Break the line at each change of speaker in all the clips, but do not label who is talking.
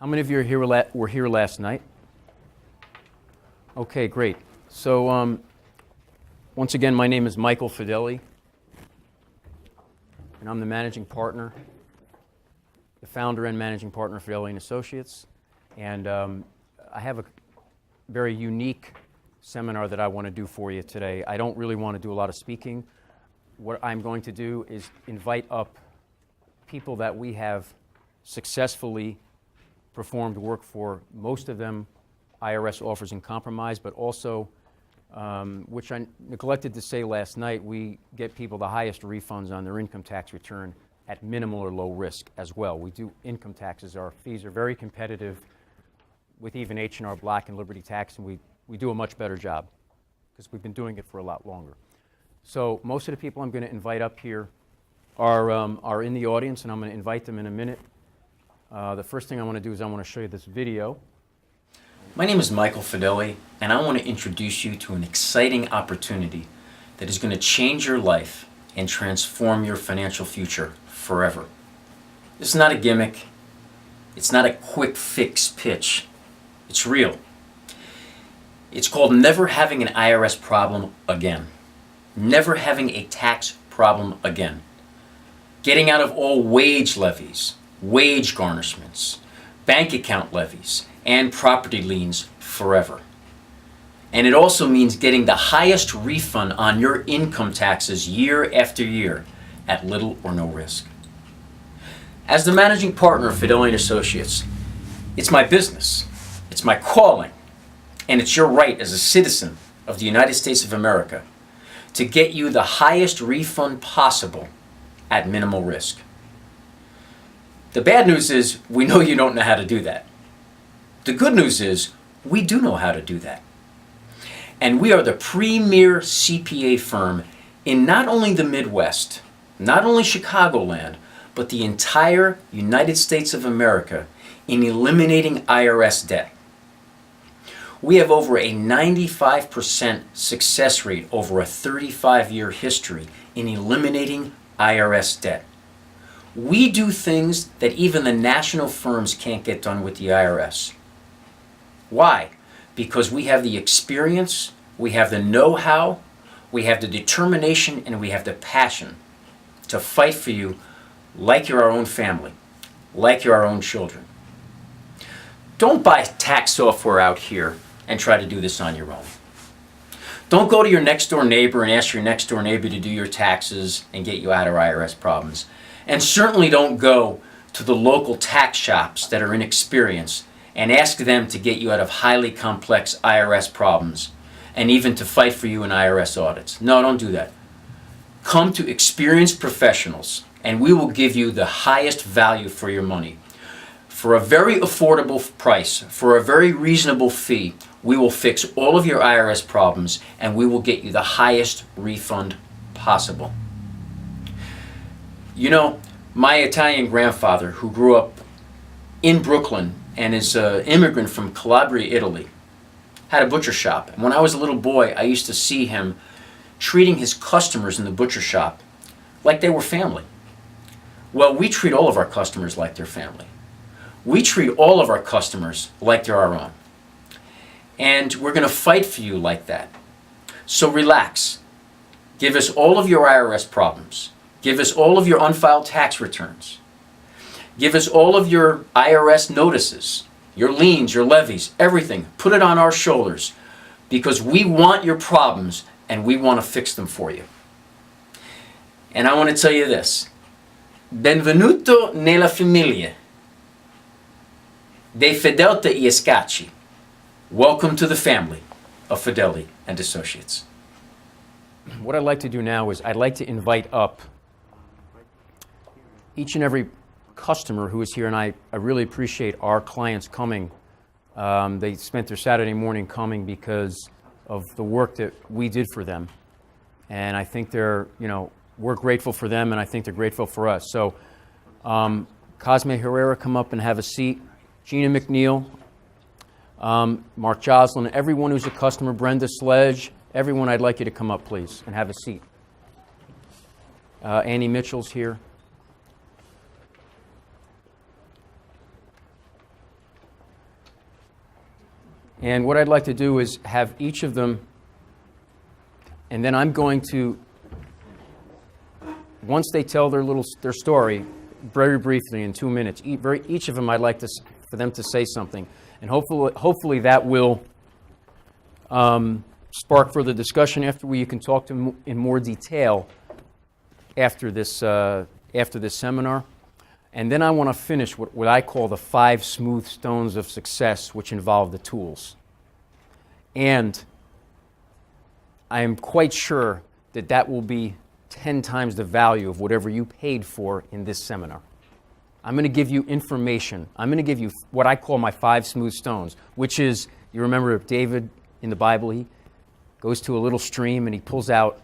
How many of you were here last night? Okay, great. So once again, my name is Michael Fedele, and I'm the managing partner, the founder and managing partner of Fedele & Associates. And I have a very unique seminar that I want to do for you today. I don't really want to do a lot of speaking. What I'm going to do is invite up people that we have successfully performed work for, most of them IRS offers in compromise, but also, which I neglected to say last night, we get people the highest refunds on their income tax return at minimal or low risk as well. We do income taxes. Our fees are very competitive with even H&R Block and Liberty Tax, and we do a much better job because we've been doing it for a lot longer. So most of the people I'm going to invite up here are in the audience, and I'm going to invite them in a minute. The first thing I want to do is I want to show you this video.
My name is Michael Fedele, and I want to introduce you to an exciting opportunity that is going to change your life and transform your financial future forever. This is not a gimmick. It's not a quick fix pitch. It's real. It's called never having an IRS problem again. Never having a tax problem again. Getting out of all wage levies, wage garnishments, bank account levies, and property liens forever. And it also means getting the highest refund on your income taxes year after year at little or no risk. As the managing partner of Fedele & Associates, it's my business, it's my calling, and it's your right as a citizen of the United States of America to get you the highest refund possible at minimal risk. The bad news is we know you don't know how to do that. The good news is we do know how to do that. And we are the premier CPA firm in not only the Midwest, not only Chicagoland, but the entire United States of America in eliminating IRS debt. We have over a 95% success rate over a 35-year history in eliminating IRS debt. We do things that even the national firms can't get done with the IRS. Why? Because we have the experience, we have the know-how, we have the determination, and we have the passion to fight for you like you're our own family, like you're our own children. Don't buy tax software out here and try to do this on your own. Don't go to your next door neighbor and ask your next door neighbor to do your taxes and get you out of IRS problems. And certainly don't go to the local tax shops that are inexperienced and ask them to get you out of highly complex IRS problems and even to fight for you in IRS audits. No, don't do that. Come to experienced professionals and we will give you the highest value for your money. For a very affordable price, for a very reasonable fee, we will fix all of your IRS problems and we will get you the highest refund possible. You know, my Italian grandfather, who grew up in Brooklyn and is an immigrant from Calabria, Italy, had a butcher shop. And when I was a little boy, I used to see him treating his customers in the butcher shop like they were family. Well, we treat all of our customers like they're family. We treat all of our customers like they're our own. And we're going to fight for you like that. So relax. Give us all of your IRS problems. Give us all of your unfiled tax returns. Give us all of your IRS notices, your liens, your levies, everything. Put it on our shoulders because we want your problems and we want to fix them for you. And I want to tell you this. Benvenuto nella famiglia dei Fedele e Associates. Welcome to the family of Fedele & Associates.
What I'd like to do now is I'd like to invite up each and every customer who is here, and I really appreciate our clients coming. They spent their Saturday morning coming because of the work that we did for them. And I think we're grateful for them, and I think they're grateful for us. So Cosme Herrera, come up and have a seat. Gina McNeil, Mark Joslin, everyone who's a customer, Brenda Sledge, everyone, I'd like you to come up, please, and have a seat. Annie Mitchell's here. And what I'd like to do is have each of them, and then I'm going to, once they tell their story, very briefly in 2 minutes, each of them I'd like for them to say something. And hopefully that will spark further discussion after you can talk to in more detail after this seminar. And then I want to finish what I call the 5 smooth stones of success, which involve the tools. And I am quite sure that will be 10 times the value of whatever you paid for in this seminar. I'm going to give you information. I'm going to give you what I call my 5 smooth stones, which is, you remember David in the Bible, he goes to a little stream and he pulls out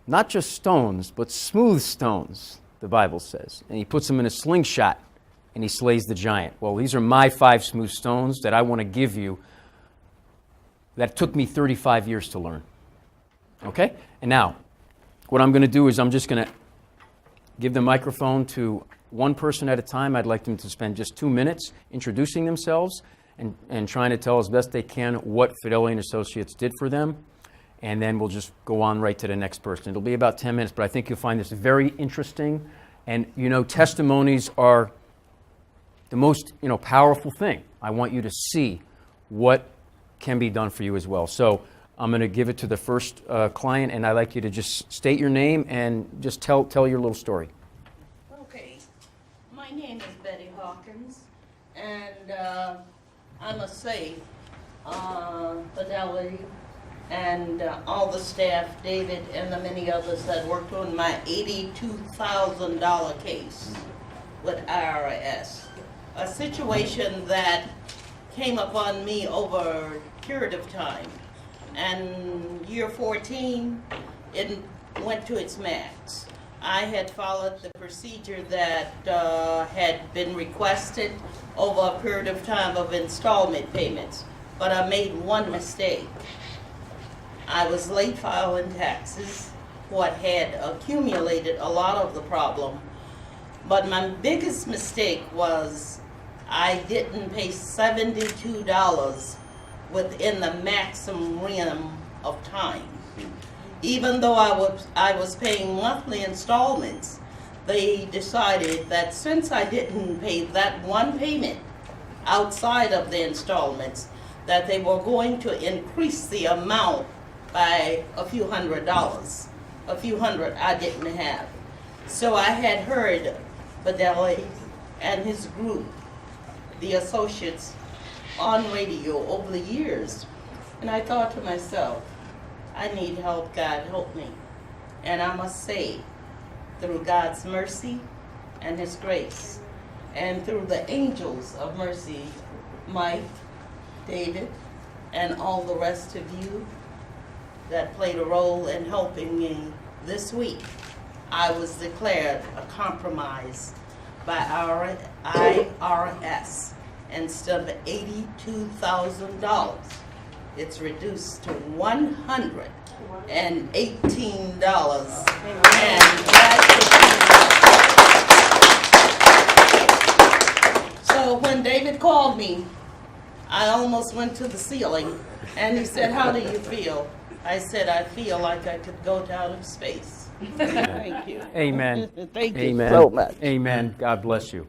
not just stones, but smooth stones, the Bible says. And he puts them in a slingshot and he slays the giant. Well, these are my 5 smooth stones that I want to give you that took me 35 years to learn. Okay? And now, what I'm going to do is I'm just going to give the microphone to one person at a time. I'd like them to spend just 2 minutes introducing themselves and trying to tell as best they can what Fedele and Associates did for them. And then we'll just go on right to the next person. It'll be about 10 minutes, but I think you'll find this very interesting. And, testimonies are the most, powerful thing. I want you to see what can be done for you as well. So I'm going to give it to the first client, and I'd like you to just state your name and just tell your little story.
Okay. My name is Betty Hawkins, and I must say, Fedele and all the staff, David and the many others that worked on my $82,000 case with IRS, a situation that came upon me over a period of time. And year 14, it went to its max. I had followed the procedure that had been requested over a period of time of installment payments, but I made one mistake. I was late filing taxes, what had accumulated a lot of the problem, but my biggest mistake was I didn't pay $72 within the maximum realm of time. Even though I was paying monthly installments, they decided that since I didn't pay that one payment outside of the installments, that they were going to increase the amount by a few $100s. A few hundred I didn't have. So I had heard Fedele and his group, the associates, on radio over the years. And I thought to myself, I need help, God help me. And I must say, through God's mercy and His grace, and through the angels of mercy, Mike, David, and all the rest of you that played a role in helping me this week, I was declared a compromise by our IRS. Instead of $82,000, it's reduced to $118. And so when David called me, I almost went to the ceiling, and he said, "How do you feel?" I said, "I feel like I could go to outer space." Thank you.
Amen.
Thank you
Amen.
so much.
Amen. God bless you.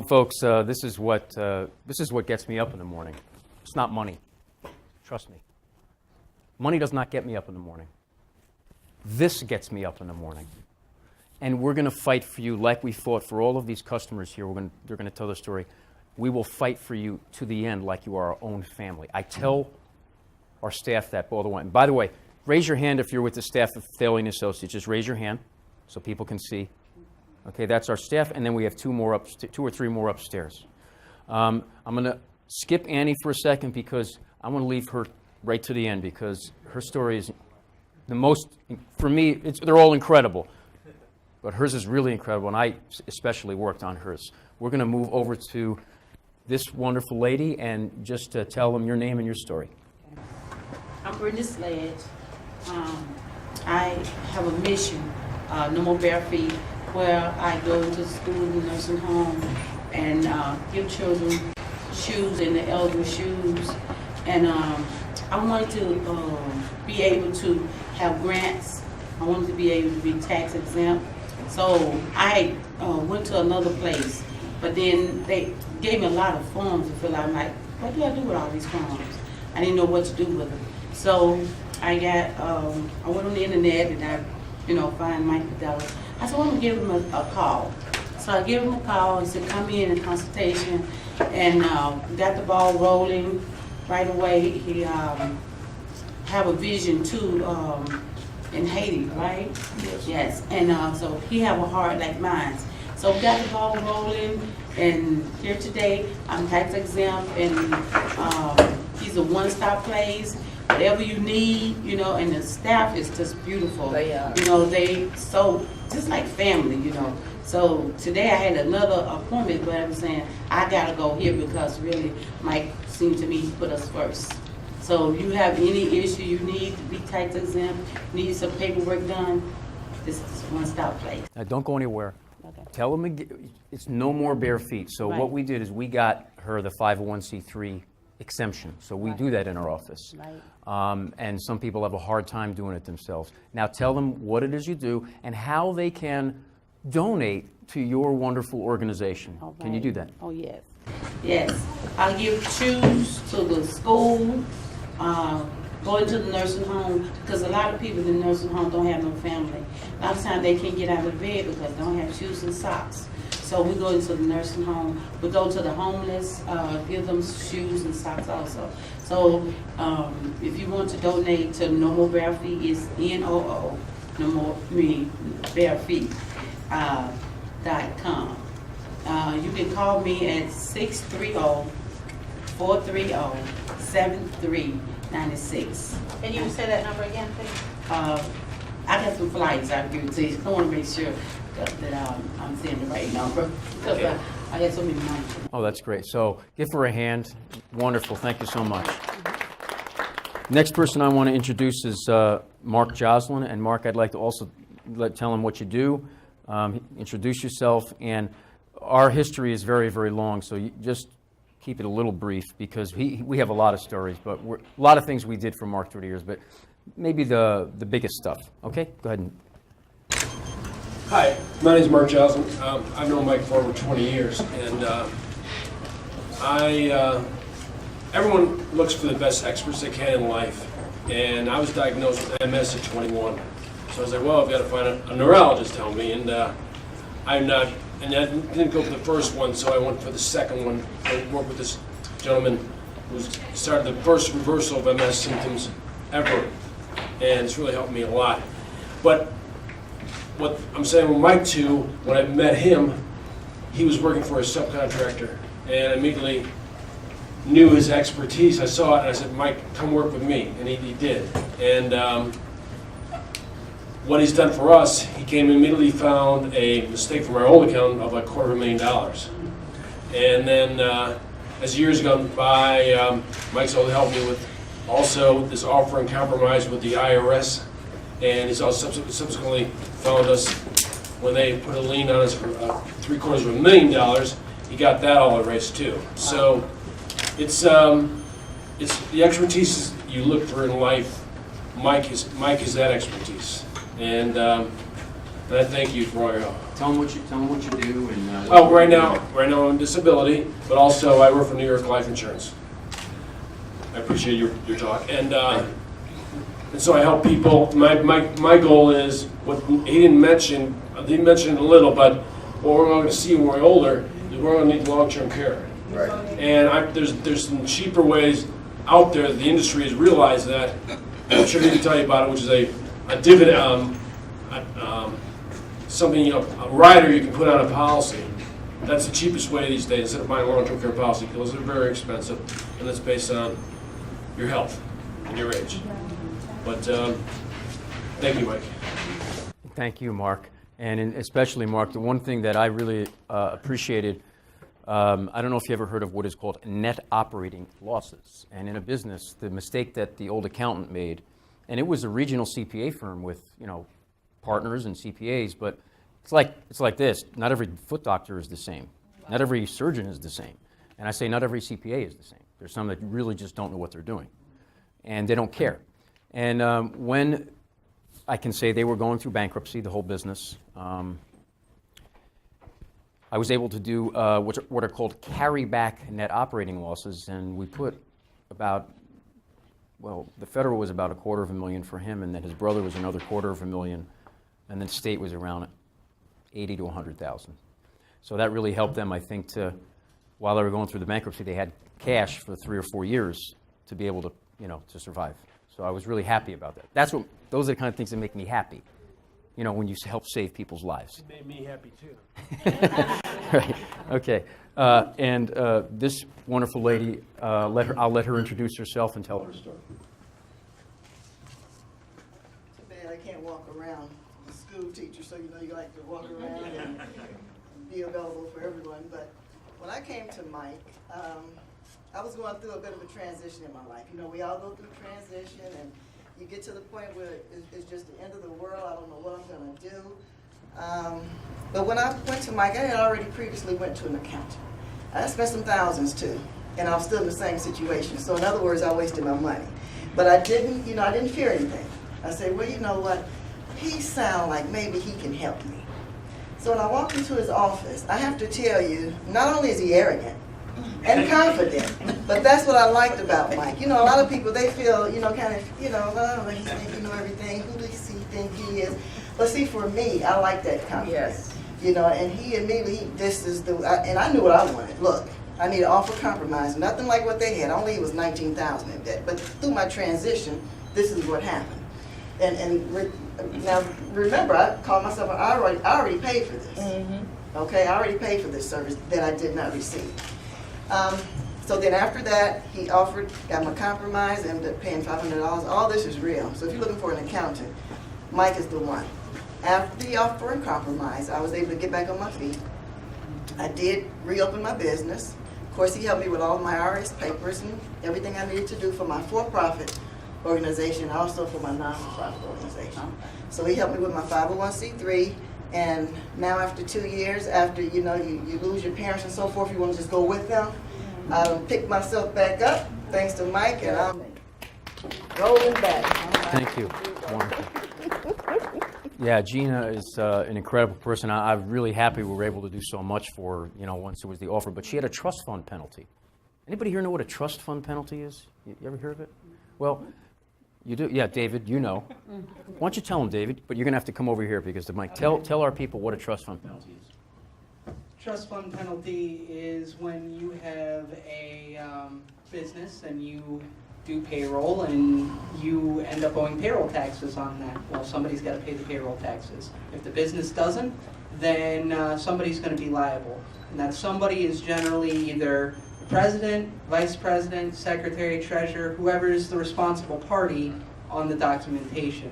Folks, this is what gets me up in the morning. It's not money. Trust me. Money does not get me up in the morning. This gets me up in the morning. And we're going to fight for you like we fought for all of these customers here. They're going to tell the story. We will fight for you to the end like you are our own family. I tell our staff that all the way. And by the way, raise your hand if you're with the staff of Fedele and Associates. Just raise your hand so people can see. Okay, that's our staff, and then we have 2 or 3 more upstairs. I'm going to skip Annie for a second because I want to leave her right to the end because her story is the most, for me, they're all incredible. But hers is really incredible, and I especially worked on hers. We're going to move over to this wonderful lady and just tell them your name and your story.
I'm Brenda Sledge. I have a mission, No More Bare Feet, where I go to school and nursing home and give children shoes and the elder shoes. And I wanted to be able to have grants. I wanted to be able to be tax exempt. So I went to another place, but then they gave me a lot of forms to fill out. I'm like, what do I do with all these forms? I didn't know what to do with them. So I went on the internet and I, find Mike Fedele. I said, well, I'm gonna give him a call. So I gave him a call. He said, come in consultation, and got the ball rolling right away. He have a vision too in Haiti, right? Yes. And so he have a heart like mine. So we got the ball rolling, and here today I'm tax exempt, and he's a one-stop place. Whatever you need, and the staff is just beautiful.
They are.
They so just like family, So today I had another appointment, but I'm saying I gotta go here because really Mike seemed to me put us first. So if you have any issue you need to be tax exempt, need some paperwork done, this is one-stop place.
Now, don't go anywhere.
Okay.
Tell them it's no more bare feet. So
Right.
what we did is we got her the 501c3 exemption. So we do that in our office.
Right.
And some people have a hard time doing it themselves. Now tell them what it is you do and how they can donate to your wonderful organization.
All
Can you
right.
do that?
Oh, yes. Yes. I give shoes to the school, going to the nursing home, because a lot of people in the nursing home don't have no family. A lot of times they can't get out of bed because they don't have shoes and socks. So we go into the nursing home. We go to the homeless, give them shoes and socks also. So if you want to donate to No More Bare Feet, it's NOO, Bare Feet. .com. You can call me at 630-430-7396.
Can you say that number again, please?
I got some flights I'll give it to you. I want to make sure that I'm saying the right number because I got so many numbers.
Oh, that's great. So give her a hand. Wonderful. Thank you so much. Next person I want to introduce is Mark Joslin. And Mark, I'd like to also tell him what you do. Introduce yourself, and our history is very, very long, so you just keep it a little brief because we have a lot of stories, but a lot of things we did for Mark through the years, but maybe the biggest stuff. Okay, go ahead.
Hi, my name is Mark Joslin. I've known Mike for over 20 years, and everyone looks for the best experts they can in life, and I was diagnosed with MS at 21. So I was like, well, I've got to find a neurologist, tell me, and I didn't go for the first one, so I went for the second one. I worked with this gentleman who started the first reversal of MS symptoms ever, and it's really helped me a lot. But what I'm saying with Mike too, when I met him, he was working for a subcontractor, and immediately knew his expertise. I saw it, and I said, Mike, come work with me, and he did. And what he's done for us, he came and immediately found a mistake from our old account of like $250,000. And then as years gone by, Mike's able to help me with also this offer and compromise with the IRS. And he's also subsequently found us when they put a lien on us for $750,000. He got that all erased too. So it's the expertise you look for in life. Mike is that expertise. And I thank you for all your help.
Tell them what you do. And
Right now I'm on disability, but also I work for New York Life Insurance. I appreciate your talk, and so I help people. My goal is what he didn't mention. He mentioned it a little, but what we're going to see when we're older is we're going to need long-term care.
Right.
And there's some cheaper ways out there. The industry has realized that. I'm sure he can tell you about it, which is a dividend, something, a rider you can put on a policy. That's the cheapest way these days instead of buying a long-term care policy because they're very expensive, and that's based on your health and your age. But thank you, Mike.
Thank you, Mark. And especially, Mark, the one thing that I really appreciated, I don't know if you ever heard of what is called net operating losses. And in a business, the mistake that the old accountant made, and it was a regional CPA firm with, partners and CPAs, but it's like this. Not every foot doctor is the same. Not every surgeon is the same. And I say not every CPA is the same. There's some that really just don't know what they're doing, and they don't care. And when I can say they were going through bankruptcy, the whole business, I was able to do what are called carry-back net operating losses, and we put about, well, the federal was about $250,000 for him, and then his brother was another $250,000, and then the state was around 80 to 100,000. So that really helped them, I think, to, while they were going through the bankruptcy, they had cash for 3 or 4 years to be able to, to survive. So I was really happy about that. Those are the kind of things that make me happy. When you help save people's lives.
It made me happy too.
Right. Okay. And this wonderful lady, I'll let her introduce herself and tell her story.
Too bad I can't walk around. I'm a school teacher, so you like to walk around and be available for everyone. But when I came to Mike, I was going through a bit of a transition in my life. We all go through transition, and you get to the point where it's just the end of the world. I don't know what I'm going to do. But when I went to Mike, I had already previously went to an accountant. I spent some thousands too, and I'm still in the same situation. So in other words, I wasted my money. But I didn't fear anything. I said, well, you know what? He sounds like maybe he can help me. So when I walked into his office, I have to tell you, not only is he arrogant and confident, but that's what I liked about Mike. A lot of people, they feel, kind of, oh, he think he know everything. Who does he think he is? But see, for me, I like that confidence. Yes. And he immediately, and I knew what I wanted. Look, I need to offer compromise. Nothing like what they had. Only it was $19,000 in debt. But through my transition, this is what happened. Now, remember, I called myself, I already paid for this. Mm-hmm. Okay, I already paid for this service that I did not receive. So then after that, he got my compromise, ended up paying $500. All this is real. So if you're looking for an accountant, Mike is the one. After the offer and compromise, I was able to get back on my feet. I did reopen my business. Of course, he helped me with all of my IRS papers and everything I needed to do for my for-profit organization, also for my non-for-profit organization. So he helped me with my 501c3. And now after 2 years, after you lose your parents and so forth, you want to just go with them. I picked myself back up, thanks to Mike, and I'm rolling back.
Thank you. Wonderful. Yeah, Gina is an incredible person. I'm really happy we were able to do so much for her, once it was the offer. But she had a trust fund penalty. Anybody here know what a trust fund penalty is? You ever hear of it? Well, you do? Yeah, David, you know. Why don't you tell them, David? But you're going to have to come over here because the mic. Tell our people what a trust fund penalty is.
Trust fund penalty is when you have a business and you do payroll and you end up owing payroll taxes on that. Well, somebody's got to pay the payroll taxes. If the business doesn't, then somebody's going to be liable. And that somebody is generally either the president, vice president, secretary, treasurer, whoever is the responsible party on the documentation.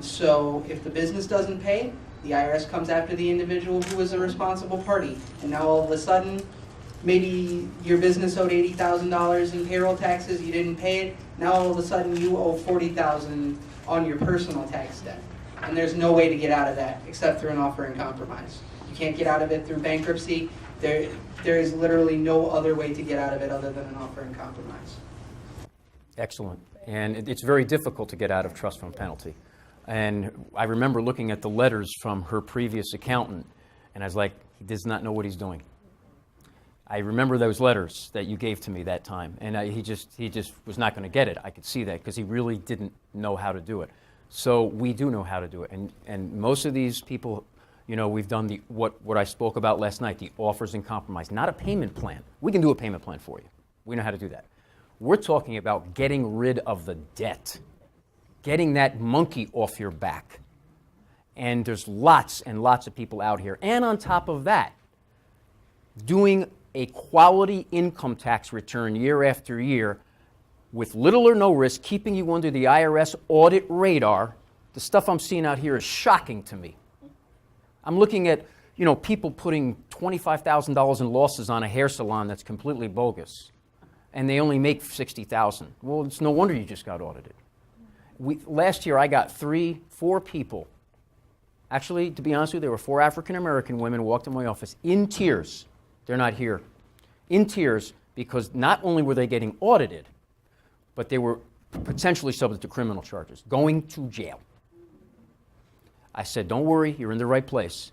So if the business doesn't pay, the IRS comes after the individual who was a responsible party. And now all of a sudden, maybe your business owed $80,000 in payroll taxes, you didn't pay it. Now all of a sudden you owe $40,000 on your personal tax debt. And there's no way to get out of that except through an offer in compromise. You can't get out of it through bankruptcy. There is literally no other way to get out of it other than an offer in compromise.
Excellent. And it's very difficult to get out of trust fund penalty. And I remember looking at the letters from her previous accountant, and I was like, he does not know what he's doing. I remember those letters that you gave to me that time, and he just was not going to get it. I could see that because he really didn't know how to do it. So we do know how to do it, and most of these people, we've done what I spoke about last night, the offers and compromise, not a payment plan. We can do a payment plan for you. We know how to do that. We're talking about getting rid of the debt, getting that monkey off your back. And there's lots and lots of people out here. And on top of that, doing a quality income tax return year after year with little or no risk, keeping you under the IRS audit radar. The stuff I'm seeing out here is shocking to me. I'm looking at, people putting $25,000 in losses on a hair salon that's completely bogus. And they only make $60,000. Well, it's no wonder you just got audited. Last year, I got 4 people. Actually, to be honest with you, there were 4 African-American women who walked in my office in tears. They're not here. in tears because not only were they getting audited, but they were potentially subject to criminal charges, going to jail. I said, don't worry, you're in the right place,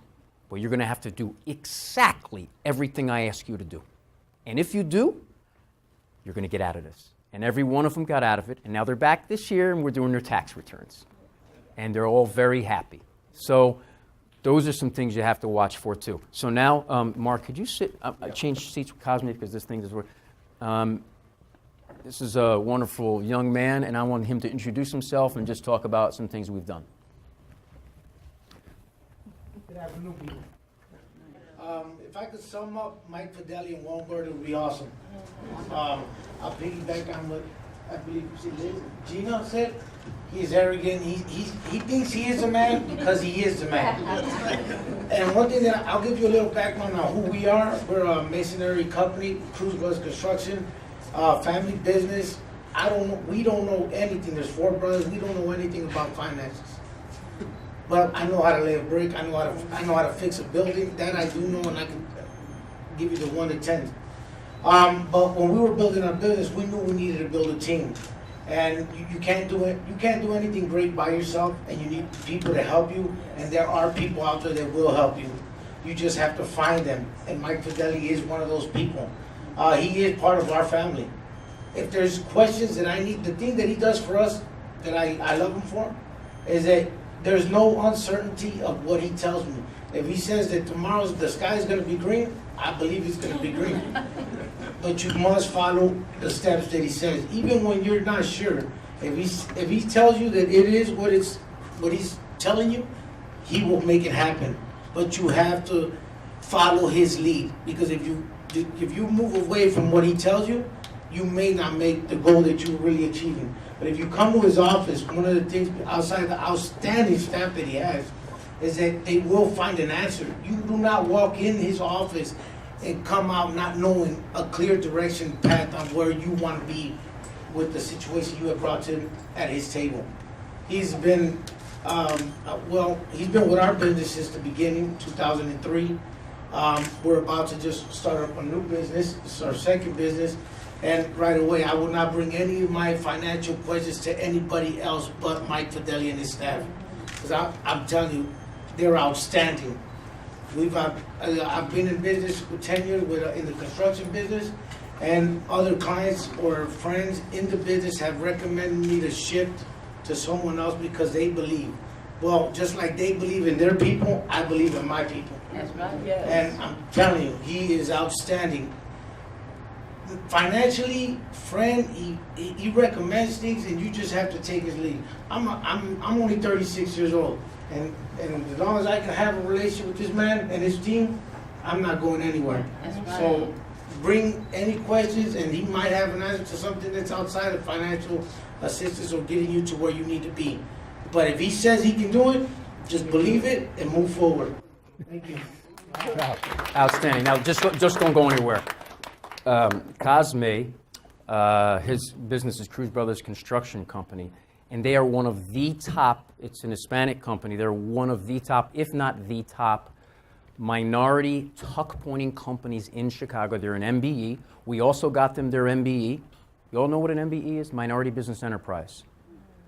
but you're going to have to do exactly everything I ask you to do. And if you do, you're going to get out of this. And every one of them got out of it, and now they're back this year, and we're doing their tax returns. And they're all very happy. So those are some things you have to watch for, too. So now, Mark, could you sit, change seats with Cosme, because this thing doesn't work. This is a wonderful young man, and I want him to introduce himself and just talk about some things we've done.
Good afternoon, people. If I could sum up Mike Fedele in one word, it would be awesome. I'll piggyback on what I believe Gina said. He's arrogant. He thinks he is a man because he is the man. And one thing that I'll give you a little background on who we are. We're a masonry company, Cruz Brothers Construction, family business. We don't know anything. There's 4 brothers. We don't know anything about finances. But I know how to lay a brick. I know how to fix a building. That I do know, and I can give you the 1 to 10. But when we were building our business, we knew we needed to build a team. And you can't do it. You can't do anything great by yourself, and you need people to help you. And there are people out there that will help you. You just have to find them. And Mike Fedele is one of those people. He is part of our family. If there's questions that I need, the thing that he does for us that I love him for is that there's no uncertainty of what he tells me. If he says that tomorrow the sky is going to be green, I believe it's going to be green. But you must follow the steps that he says, even when you're not sure. If he tells you that it is what he's telling you, he will make it happen. But you have to follow his lead, because if you move away from what he tells you, you may not make the goal that you're really achieving. But if you come to his office, one of the things outside the outstanding staff that he has is that they will find an answer. You do not walk in his office and come out not knowing a clear direction path on where you want to be with the situation you have brought to him at his table. He's been, he's been with our business since the beginning, 2003. We're about to just start up a new business. It's our second business. And right away, I will not bring any of my financial questions to anybody else but Mike Fedele and his staff. Because I'm telling you, they're outstanding. I've been in business for 10 years in the construction business, and other clients or friends in the business have recommended me to shift to someone else because they believe. Well, just like they believe in their people, I believe in my people.
That's right, yes.
And I'm telling you, he is outstanding. Financially, friend, he recommends things, and you just have to take his lead. I'm only 36 years old, and as long as I can have a relationship with this man and his team, I'm not going anywhere.
That's right.
So bring any questions, and he might have an answer to something that's outside of financial assistance or getting you to where you need to be. But if he says he can do it, just believe it and move forward. Thank you.
Outstanding. Now, just don't go anywhere. Cosme, his business is Cruz Brothers Construction Company, and they are one of the top, it's an Hispanic company, they're one of the top, if not the top, minority tuck-pointing companies in Chicago. They're an MBE. We also got them their MBE. You all know what an MBE is? Minority Business Enterprise.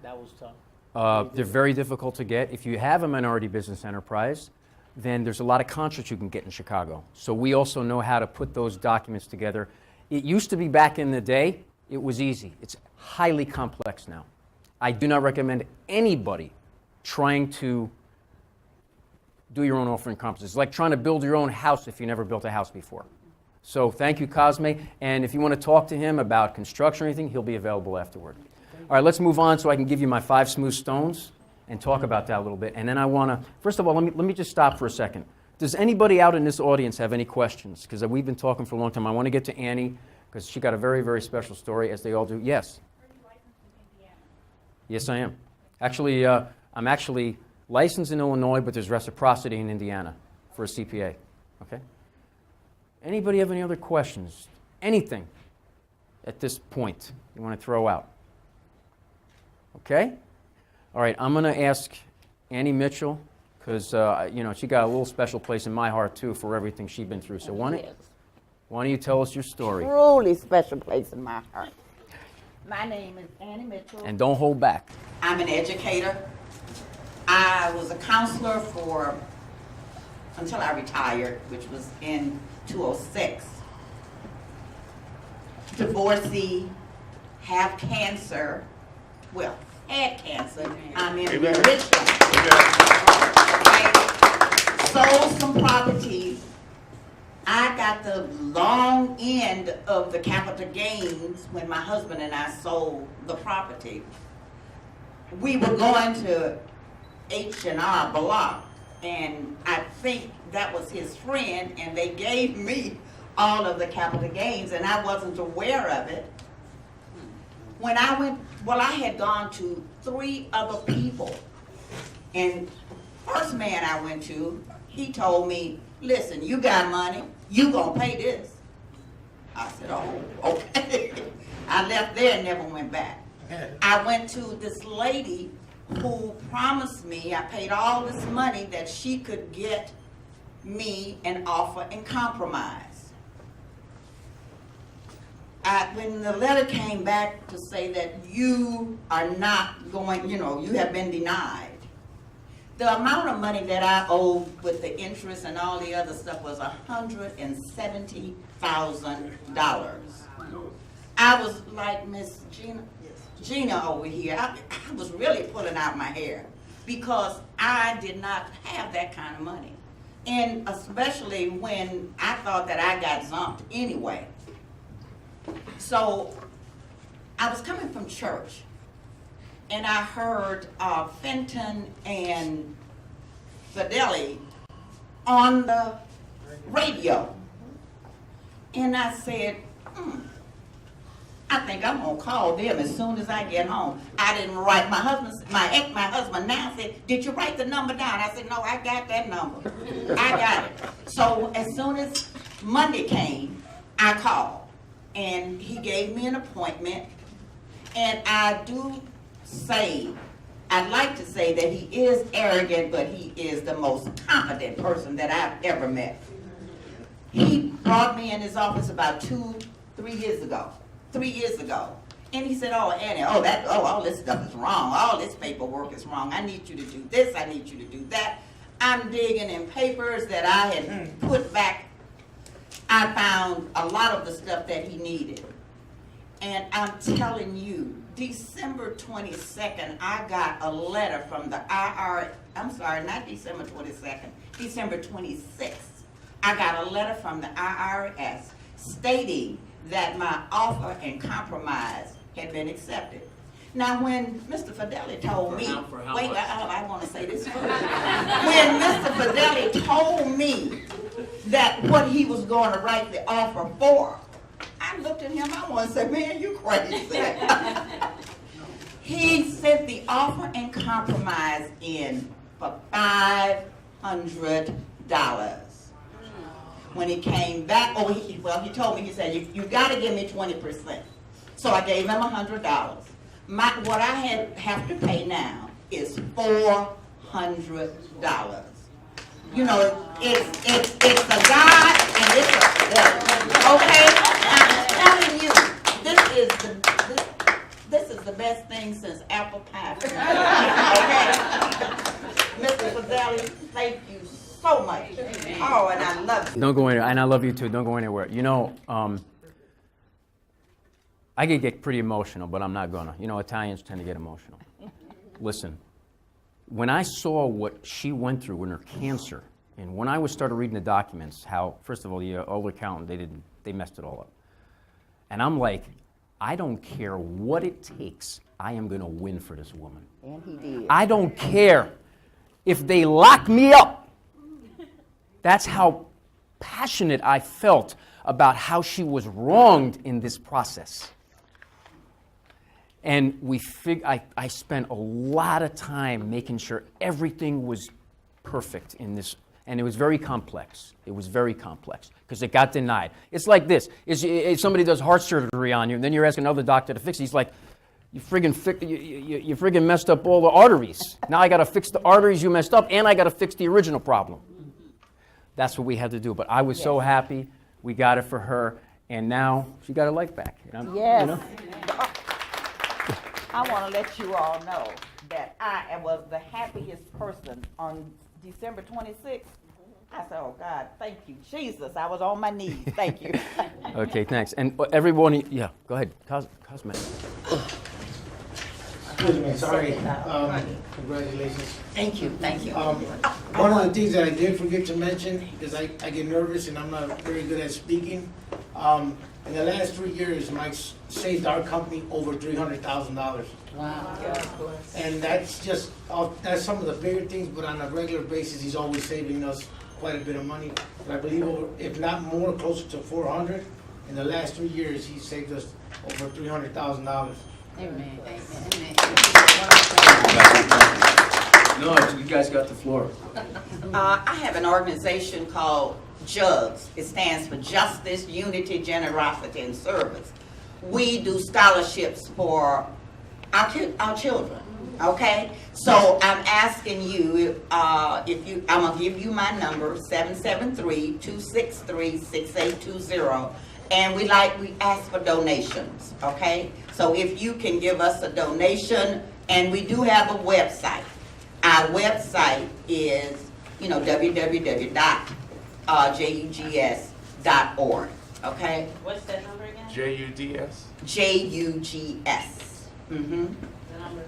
That was tough.
They're very difficult to get. If you have a minority business enterprise, then there's a lot of contracts you can get in Chicago. So we also know how to put those documents together. It used to be back in the day, it was easy. It's highly complex now. I do not recommend anybody trying to do your own offering conferences. It's like trying to build your own house if you never built a house before. So thank you, Cosme. And if you want to talk to him about construction or anything, he'll be available afterward. All right, let's move on so I can give you my 5 smooth stones and talk about that a little bit. And then I want to, first of all, let me just stop for a second. Does anybody out in this audience have any questions? Because we've been talking for a long time. I want to get to Annie because she got a very, very special story, as they all do. Yes?
Are you licensed in Indiana?
Yes, I am. Actually, I'm actually licensed in Illinois, but there's reciprocity in Indiana for a CPA. Okay? Anybody have any other questions? Anything at this point you want to throw out? Okay? All right, I'm going to ask Annie Mitchell, because she got a little special place in my heart, too, for everything she's been through. So why don't Why don't you tell us your story?
Truly special place in my heart. My name is Annie Mitchell.
And don't hold back.
I'm an educator. I was a counselor until I retired, which was in 2006. Divorcee, have cancer. Well, had cancer. I'm in remission. Okay. Sold some properties. I got the long end of the capital gains when my husband and I sold the property. We were going to H&R Block, and I think that was his friend, and they gave me all of the capital gains, and I wasn't aware of it. When I went, I had gone to 3 other people, and first man I went to, he told me, listen, you got money, you gonna pay this. I said, oh, okay. I left there and never went back. I went to this lady who promised me, I paid all this money that she could get me an offer in compromise. When the letter came back to say that you are not going, you have been denied, the amount of money that I owed with the interest and all the other stuff was $170,000. I was like Miss Gina over here. I was really pulling out my hair because I did not have that kind of money. And especially when I thought that I got zumped anyway. So I was coming from church, and I heard Fenton and Fedele on the radio. And I said, I think I'm gonna call them as soon as I get home. I didn't write, my husband now said, did you write the number down? I said, no, I got that number. I got it. So as soon as Monday came, I called, and he gave me an appointment. And I'd like to say that he is arrogant, but he is the most competent person that I've ever met. He brought me in his office about 3 years ago. 3 years ago. And he said, oh, Annie, all this stuff is wrong. All this paperwork is wrong. I need you to do this. I need you to do that. I'm digging in papers that I had put back. I found a lot of the stuff that he needed. And I'm telling you, December 22nd, I got a letter from the IRS. I'm sorry, not December 22nd, December 26th. I got a letter from the IRS stating that my offer and compromise had been accepted. Now, when Mr. Fedele told me, wait, I want to say this first. When Mr. Fedele told me that what he was going to write the offer for, I looked at him, I want to say, man, you crazy. He sent the offer and compromise in for $500. When he came back, he told me, he said, you got to give me 20%. So I gave him $100. What I have to pay now is $400. It's a God and it's a devil. Okay? I'm telling you, this is the best thing since apple pie. Okay? Mr. Fedele, thank you so much. Oh, and I love you.
Don't go anywhere. And I love you too. Don't go anywhere. I could get pretty emotional, but I'm not gonna. Italians tend to get emotional. Listen, when I saw what she went through in her cancer, and when I started reading the documents, how, first of all, the old accountant, they messed it all up. And I'm like, I don't care what it takes. I am gonna win for this woman.
And he did.
I don't care if they lock me up. That's how passionate I felt about how she was wronged in this process. And I spent a lot of time making sure everything was perfect in this, and it was very complex. It was very complex because it got denied. It's like this: if somebody does heart surgery on you, and then you're asking another doctor to fix it. He's like, you friggin' messed up all the arteries. Now I got to fix the arteries you messed up, and I got to fix the original problem. That's what we had to do. But I was so happy We got it for her, and now she got her life back.
Yes.
You know?
I want to let you all know that I was the happiest person on December 26th. I said, oh, God, thank you, Jesus. I was on my knees. Thank you.
Okay, thanks. And everyone, yeah, go ahead. Cosme.
Excuse me, sorry. Congratulations.
Thank you. Thank you.
One of the things that I did forget to mention, because I get nervous and I'm not very good at speaking, in the last 3 years, Mike saved our company over $300,000.
Wow.
And that's just, that's some of the bigger things, but on a regular basis, he's always saving us quite a bit of money. But I believe, if not more, closer to 400. In the last 3 years, he saved us over $300,000.
Amen.
No, you guys got the floor.
I have an organization called JUGS. It stands for Justice, Unity, Generosity, and Service. We do scholarships for our children. Okay, so I'm asking you, I'm gonna give you my number, 773-263-6820, and we ask for donations. Okay, so if you can give us a donation, and we do have a website. Our website is, www.jugs.org. Okay.
What's that number again?
JUDS?
JUGS. Mm-hmm.
The number.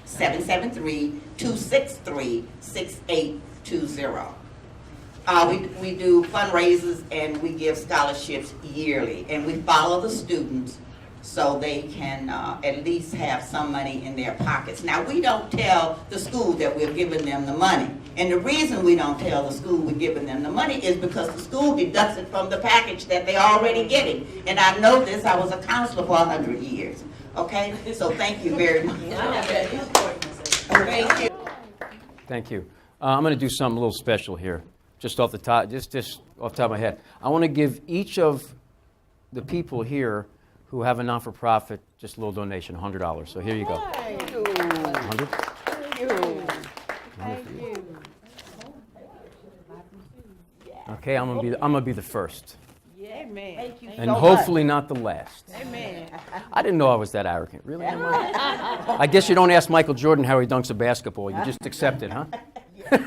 773-263-6820. We do fundraisers and we give scholarships yearly, and we follow the students so they can at least have some money in their pockets. Now, we don't tell the school that we're giving them the money, and the reason we don't tell the school we're giving them the money is because the school deducts it from the package that they're already getting. And I know this, I was a counselor for 100 years. Okay, so thank you very much. Thank you.
Thank you. I'm going to do something a little special here, just off the top, just off the top of my head. I want to give each of the people here who have a non-for-profit just a little donation, $100. So here you go. 100. Okay, I'm gonna be the first.
Amen. Thank you
And
so
hopefully not the last.
Amen.
I didn't know I was that arrogant. Really? Am I? I guess you don't ask Michael Jordan how he dunks a basketball. You just accept it, huh?
You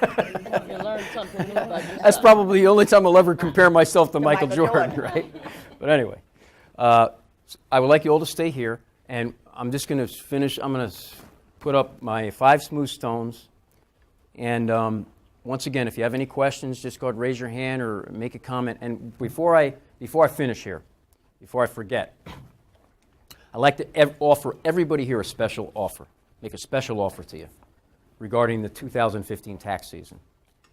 learn something new about yourself.
That's probably the only time I'll ever compare myself to Michael Jordan, right? But anyway, I would like you all to stay here, and I'm just going to finish. I'm going to put up my 5 smooth stones, and once again, if you have any questions, just go ahead and raise your hand or make a comment. And before I finish here, before I forget, I'd like to offer everybody here a special offer, make a special offer to you regarding the 2015 tax season.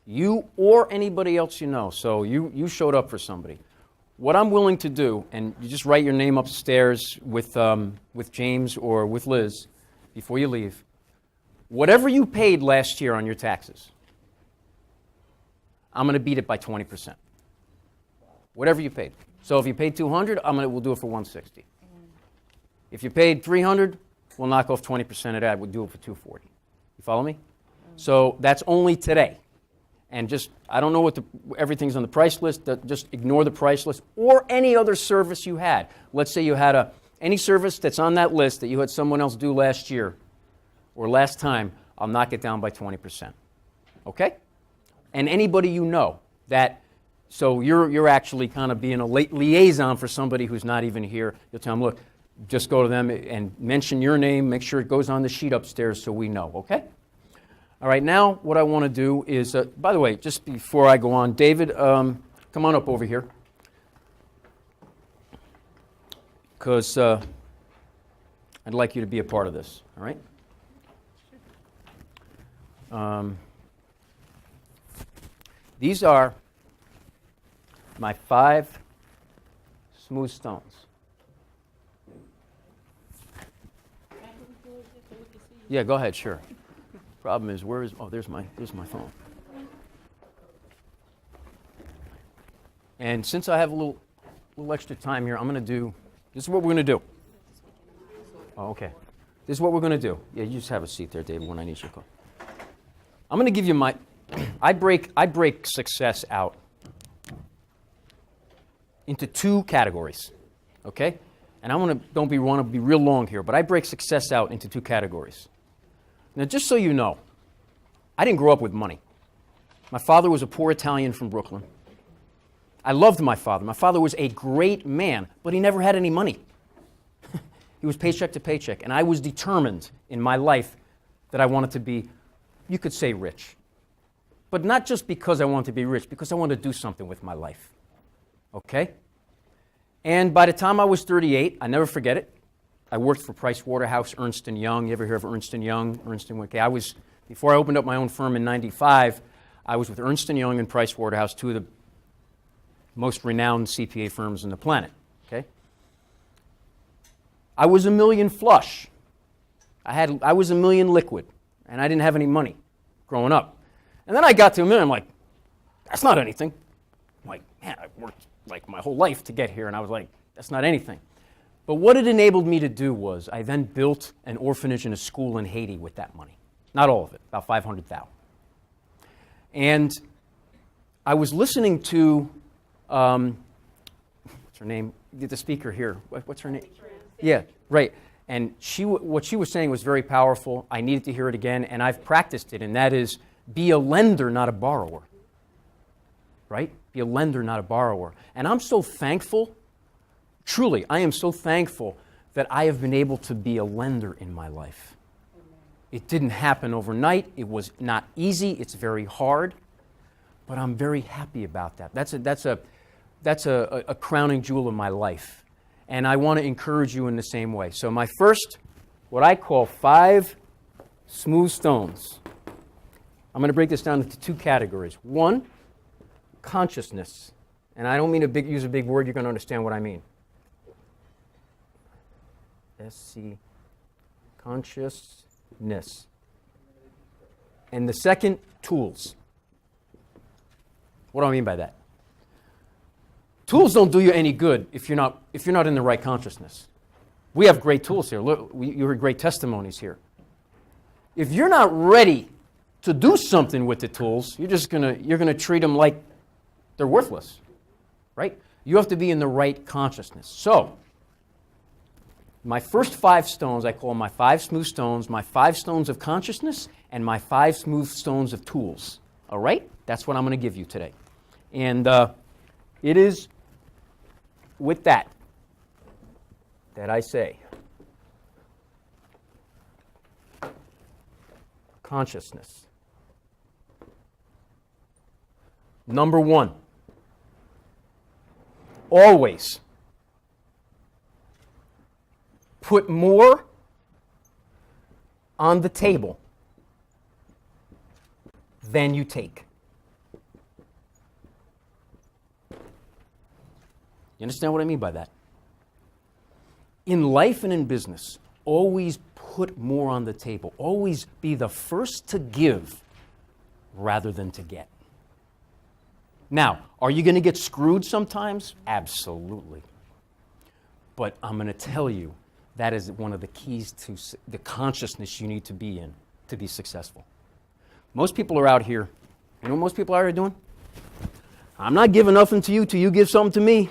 You or anybody else you know, so you showed up for somebody. What I'm willing to do, and you just write your name upstairs with James or with Liz before you leave, whatever you paid last year on your taxes, I'm going to beat it by 20%. Whatever you paid. So if you paid $200, we'll do it for $160. If you paid $300, we'll knock off 20% of that. We'll do it for $240. You follow me? So that's only today. And just, I don't know what everything's on the price list. Just ignore the price list or any other service you had. Let's say you had any service that's on that list that you had someone else do last year or last time, I'll knock it down by 20%. Okay? And anybody you know that, so you're actually kind of being a liaison for somebody who's not even here. You'll tell them, look, just go to them and mention your name, make sure it goes on the sheet upstairs so we know, okay? All right, now what I want to do is, by the way, just before I go on, David, come on up over here. Because I'd like you to be a part of this, all right? These are my 5 smooth stones. Yeah, go ahead, sure. Problem is, there's my phone. And since I have a little extra time here, this is what we're going to do. Oh, okay. This is what we're going to do. Yeah, you just have a seat there, David, when I need your call. I'm going to give you I break success out into two categories, okay? And I want to be real long here, but I break success out into two categories. Now, just so you know, I didn't grow up with money. My father was a poor Italian from Brooklyn. I loved my father. My father was a great man, but he never had any money. He was paycheck to paycheck, and I was determined in my life that I wanted to be, you could say, rich. But not just because I wanted to be rich, because I wanted to do something with my life. Okay? And by the time I was 38, I never forget it, I worked for Price Waterhouse, Ernst & Young. You ever hear of Ernst & Young? Before I opened up my own firm in 95, I was with Ernst & Young and Price Waterhouse, two of the most renowned CPA firms on the planet. Okay? I was $1 million flush. I was $1 million liquid, and I didn't have any money growing up. And then I got to $1 million, I'm like, that's not anything. I'm like, man, I worked like my whole life to get here, and I was like, that's not anything. But what it enabled me to do was I then built an orphanage and a school in Haiti with that money. Not all of it, about $500,000. And I was listening to, what's her name? The speaker here. What's her name? Yeah, right. And what she was saying was very powerful. I needed to hear it again, and I've practiced it, and that is be a lender, not a borrower. Right? Be a lender, not a borrower. And I'm so thankful, truly, I am so thankful that I have been able to be a lender in my life. It didn't happen overnight. It was not easy. It's very hard. But I'm very happy about that. That's a crowning jewel of my life. And I want to encourage you in the same way. So my first, what I call 5 smooth stones. I'm going to break this down into 2 categories. 1, consciousness. And I don't mean to use a big word. You're going to understand what I mean. S-C, consciousness. And the second, tools. What do I mean by that? Tools don't do you any good if you're not in the right consciousness. We have great tools here. Look, you heard great testimonies here. If you're not ready to do something with the tools, you're gonna treat them like they're worthless, right? You have to be in the right consciousness. So, my first 5 stones, I call my 5 smooth stones, my 5 stones of consciousness, and my 5 smooth stones of tools. All right? That's what I'm going to give you today. And it is with that I say, consciousness. Number 1, always put more on the table than you take. You understand what I mean by that? In life and in business, always put more on the table. Always be the first to give rather than to get. Now, are you going to get screwed sometimes? Absolutely. But I'm going to tell you, that is one of the keys to the consciousness you need to be in to be successful. Most people are out here, you know what most people are out here doing? I'm not giving nothing to you till you give something to me.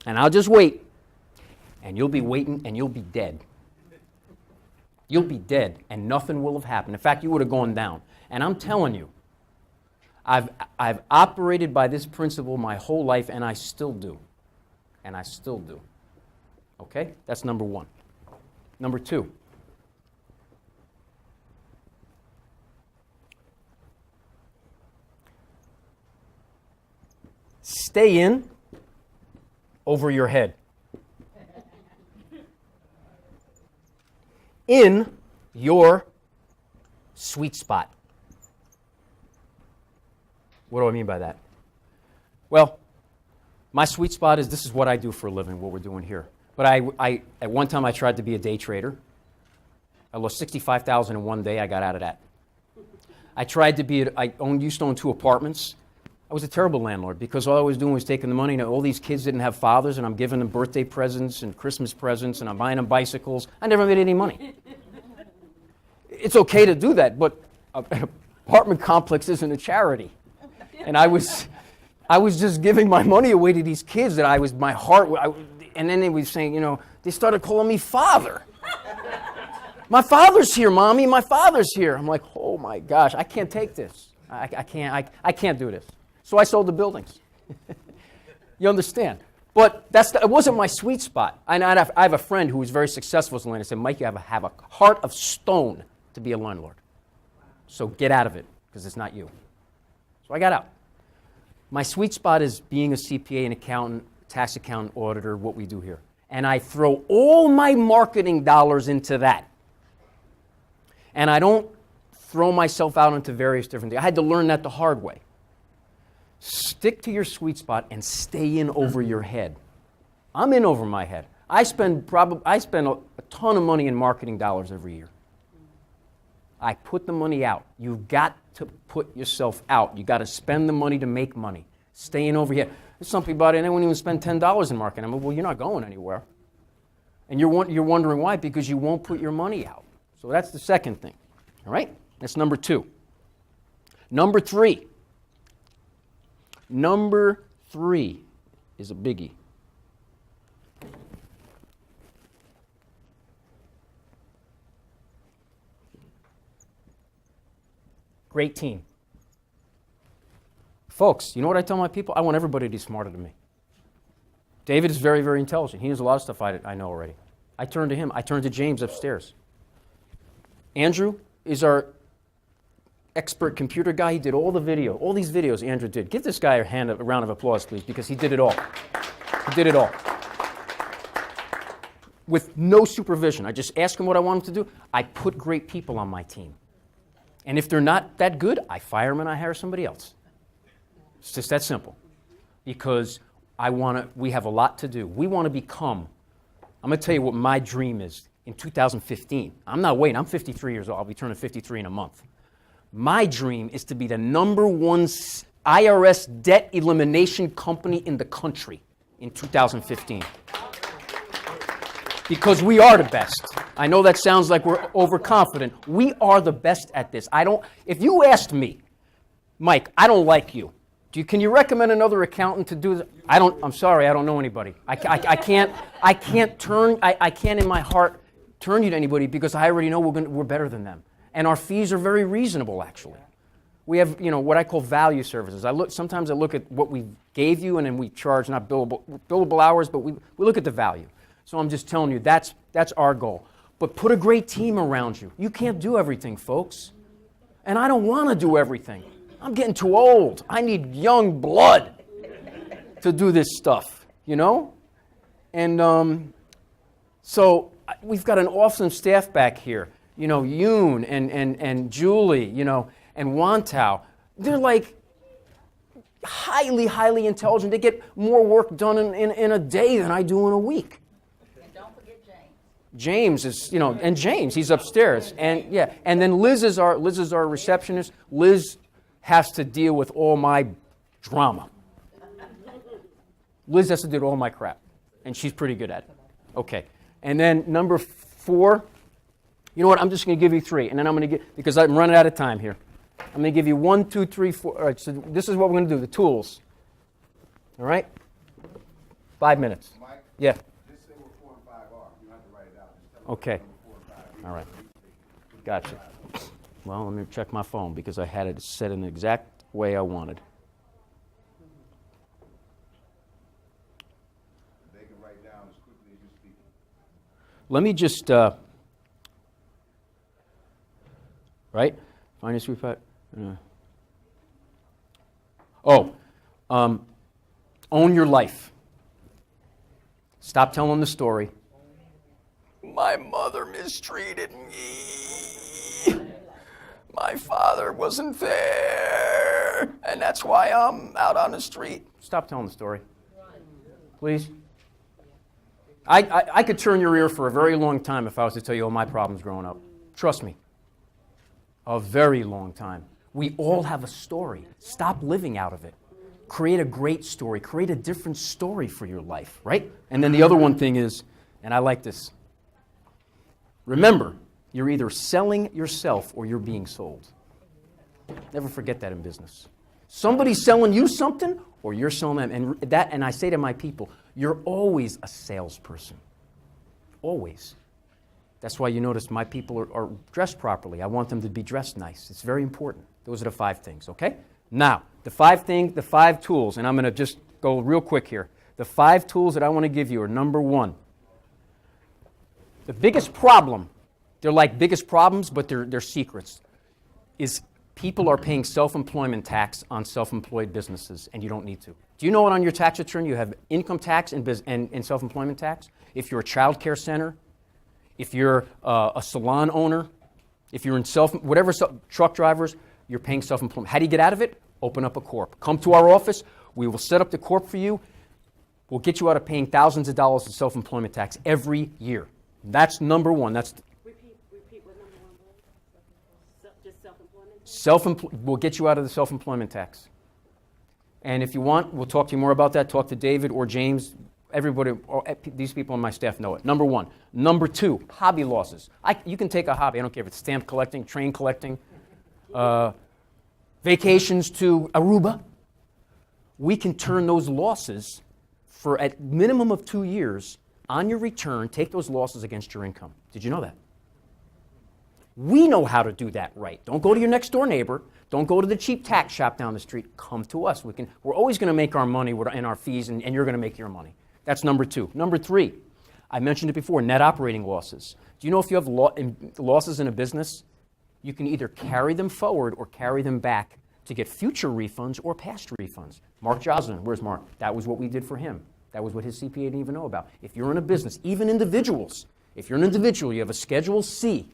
And I'll just wait. And you'll be waiting and you'll be dead. You'll be dead and nothing will have happened. In fact, you would have gone down. And I'm telling you, I've operated by this principle my whole life and I still do. And I still do. Okay? That's number 1. Number 2. Stay in over your head. In your sweet spot. What do I mean by that? Well, my sweet spot is this is what I do for a living, what we're doing here. But I at one time I tried to be a day trader. I lost $65,000 in one day. I got out of that. I tried to be. Used to own 2 apartments. I was a terrible landlord because all I was doing was taking the money. And all these kids didn't have fathers, and I'm giving them birthday presents and Christmas presents, and I'm buying them bicycles. I never made any money. It's okay to do that, but an apartment complex isn't a charity. And I was I was just giving my money away to these kids that my heart, and then they were saying, you know, they started calling me father. My father's here, Mommy, my father's here. I'm like, oh my gosh, I can't take this. I can't do this. So I sold the buildings. You understand? But it wasn't my sweet spot. I have a friend who was very successful as a landlord. I said, Mike, you have a heart of stone to be a landlord. So get out of it, because it's not you. So I got out. My sweet spot is being a CPA, an accountant, tax accountant, auditor, what we do here. And I throw all my marketing dollars into that. And I don't throw myself out into various different things. I had to learn that the hard way. Stick to your sweet spot and stay in over your head. I'm in over my head. I spend a ton of money in marketing dollars every year. I put the money out. You've got to put yourself out. You've got to spend the money to make money. Stay in over here. There's some people out there, they won't even spend $10 in marketing. I'm like, well, you're not going anywhere. And you're wondering why, because you won't put your money out. So that's the second thing. All right? That's number 2. Number 3. Number 3 is a biggie. Great team. Folks, you know what I tell my people? I want everybody to be smarter than me. David is very, very intelligent. He knows a lot of stuff I know already. I turn to him. I turn to James upstairs. Andrew is our expert computer guy. He did all the video, all these videos Andrew did. Give this guy a round of applause, please, because he did it all. He did it all. With no supervision. I just ask him what I want him to do. I put great people on my team. And if they're not that good, I fire them and I hire somebody else. It's just that simple. Because we have a lot to do. We want to become, I'm going to tell you what my dream is in 2015. I'm not waiting. I'm 53 years old. I'll be turning 53 in a month. My dream is to be the #1 IRS debt elimination company in the country in 2015. Because we are the best. I know that sounds like we're overconfident. We are the best at this. If you asked me, Mike, I don't like you. Can you recommend another accountant to do this? I'm sorry, I don't know anybody. I can't in my heart turn you to anybody because I already know we're better than them. And our fees are very reasonable, actually. We have, what I call value services. Sometimes I look at what we gave you, and then we charge not billable hours, but we look at the value. So I'm just telling you, that's our goal. But put a great team around you. You can't do everything, folks. And I don't want to do everything. I'm getting too old. I need young blood to do this stuff, And so we've got an awesome staff back here. Yoon and Julie, and Wantao. They're like highly, highly intelligent. They get more work done in a day than I do in a week.
And don't forget James.
James is, and James, he's upstairs. And then Liz is our receptionist. Liz has to deal with all my drama. Liz has to deal with all my crap. And she's pretty good at it. Okay. And then number 4, you know what? I'm just going to give you 3, and then I'm going to because I'm running out of time here. I'm going to give you 1, 2, 3, 4. All right, so this is what we're going to do, the tools. All right? 5 minutes.
Mike?
Yeah.
Just say what 4 and 5 are. You don't have to write it out. Just tell
Okay.
what 4 and 5 are.
All right. Gotcha. Well, let me check my phone because I had it set in the exact way I wanted.
They can write down as quickly as you speak.
Let me just, right? Finance sweet pot. Own your life. Stop telling the story. My mother mistreated me. My father wasn't there. And that's why I'm out on the street. Stop telling the story. Please. I could turn your ear for a very long time if I was to tell you all my problems growing up. Trust me. A very long time. We all have a story. Stop living out of it. Create a great story. Create a different story for your life, right? And then the other one thing is, and I like this, remember, you're either selling yourself or you're being sold. Never forget that in business. Somebody's selling you something, or you're selling them. And I say to my people, you're always a salesperson. Always. That's why you notice my people are dressed properly. I want them to be dressed nice. It's very important. Those are the 5 things, okay? Now, the 5 tools, and I'm going to just go real quick here. The 5 tools that I want to give you are, number 1, the biggest problem, they're like biggest problems, but they're secrets, is people are paying self-employment tax on self-employed businesses, and you don't need to. Do you know what on your tax return you have income tax and self-employment tax? If you're a child care center, if you're a salon owner, if you're in truck drivers, you're paying self-employment. How do you get out of it? Open up a corp. Come to our office. We will set up the corp for you. We'll get you out of paying thousands of dollars in self-employment tax every year. That's number 1.
Repeat what number 1 was? Just self-employment?
We'll get you out of the self-employment tax. And if you want, we'll talk to you more about that. Talk to David or James. Everybody, these people on my staff know it. Number 1. Number 2, hobby losses. You can take a hobby. I don't care if it's stamp collecting, train collecting, vacations to Aruba. We can turn those losses for a minimum of 2 years on your return, take those losses against your income. Did you know that? We know how to do that right. Don't go to your next door neighbor. Don't go to the cheap tax shop down the street. Come to us. We're always going to make our money in our fees, and you're going to make your money. That's number 2. Number 3, I mentioned it before, net operating losses. Do you know if you have losses in a business, you can either carry them forward or carry them back to get future refunds or past refunds? Mark Joslin, where's Mark? That was what we did for him. That was what his CPA didn't even know about. If you're in a business, even individuals, if you're an individual, you have a Schedule C.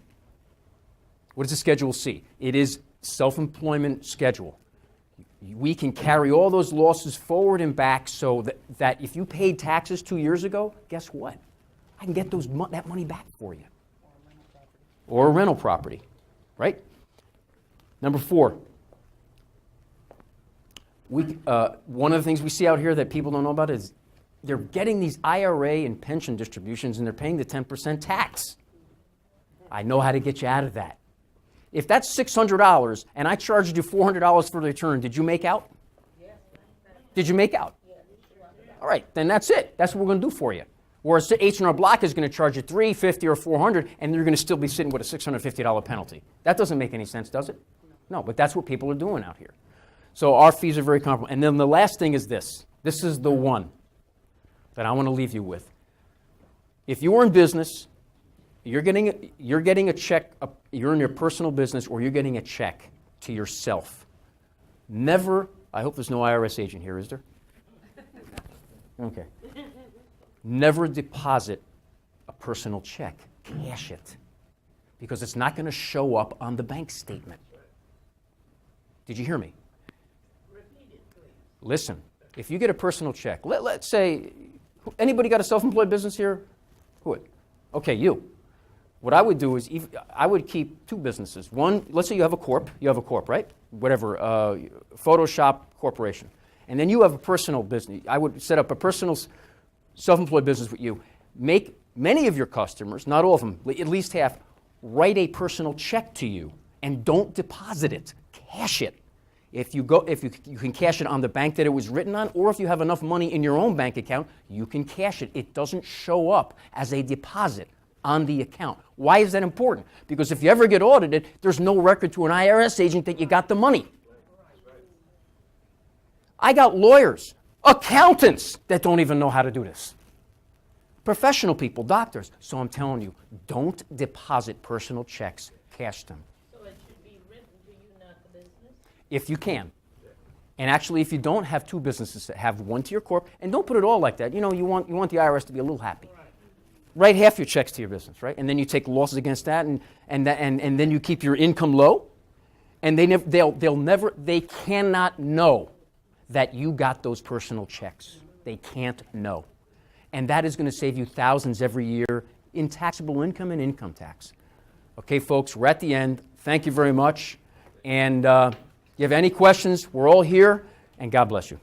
What is a Schedule C? It is self-employment schedule. We can carry all those losses forward and back so that if you paid taxes 2 years ago, guess what? I can get that money back for you. Or a rental property, right? Number 4. One of the things we see out here that people don't know about is they're getting these IRA and pension distributions and they're paying the 10% tax. I know how to get you out of that. If that's $600 and I charged you $400 for the return, did you make out? Did you make out? All right, then that's it. That's what we're going to do for you. Whereas H&R Block is going to charge you $350 or $400, and you're going to still be sitting with a $650 penalty. That doesn't make any sense, does it? No, but that's what people are doing out here. So our fees are very comparable. And then the last thing is this. This is the one that I want to leave you with. If you are in business, you're getting a check, you're in your personal business, or you're getting a check to yourself. Never, I hope there's no IRS agent here, is there? Okay. Never deposit a personal check. Cash it. Because it's not going to show up on the bank statement. Did you hear me? Listen, if you get a personal check, let's say, anybody got a self-employed business here? Who? Okay, you. What I would do is, I would keep 2 businesses. One, let's say you have a corp, right? Whatever, Photoshop Corporation. And then you have a personal business. I would set up a personal self-employed business with you. Make many of your customers, not all of them, at least half, write a personal check to you and don't deposit it. Cash it. If you can cash it on the bank that it was written on, or if you have enough money in your own bank account, you can cash it. It doesn't show up as a deposit on the account. Why is that important? Because if you ever get audited, there's no record to an IRS agent that you got the money. I got lawyers, accountants that don't even know how to do this. Professional people, doctors. So I'm telling you, don't deposit personal checks, cash them.
So it should be written to you, not the business?
If you can. And actually, if you don't have 2 businesses, have one to your corp, and don't put it all like that. You know, you want the IRS to be a little happy. Write half your checks to your business, right? And then you take losses against that, and then you keep your income low, and they cannot know that you got those personal checks. They can't know. And that is going to save you thousands every year in taxable income and income tax. Okay, folks, we're at the end. Thank you very much. And you have any questions, we're all here, and God bless you.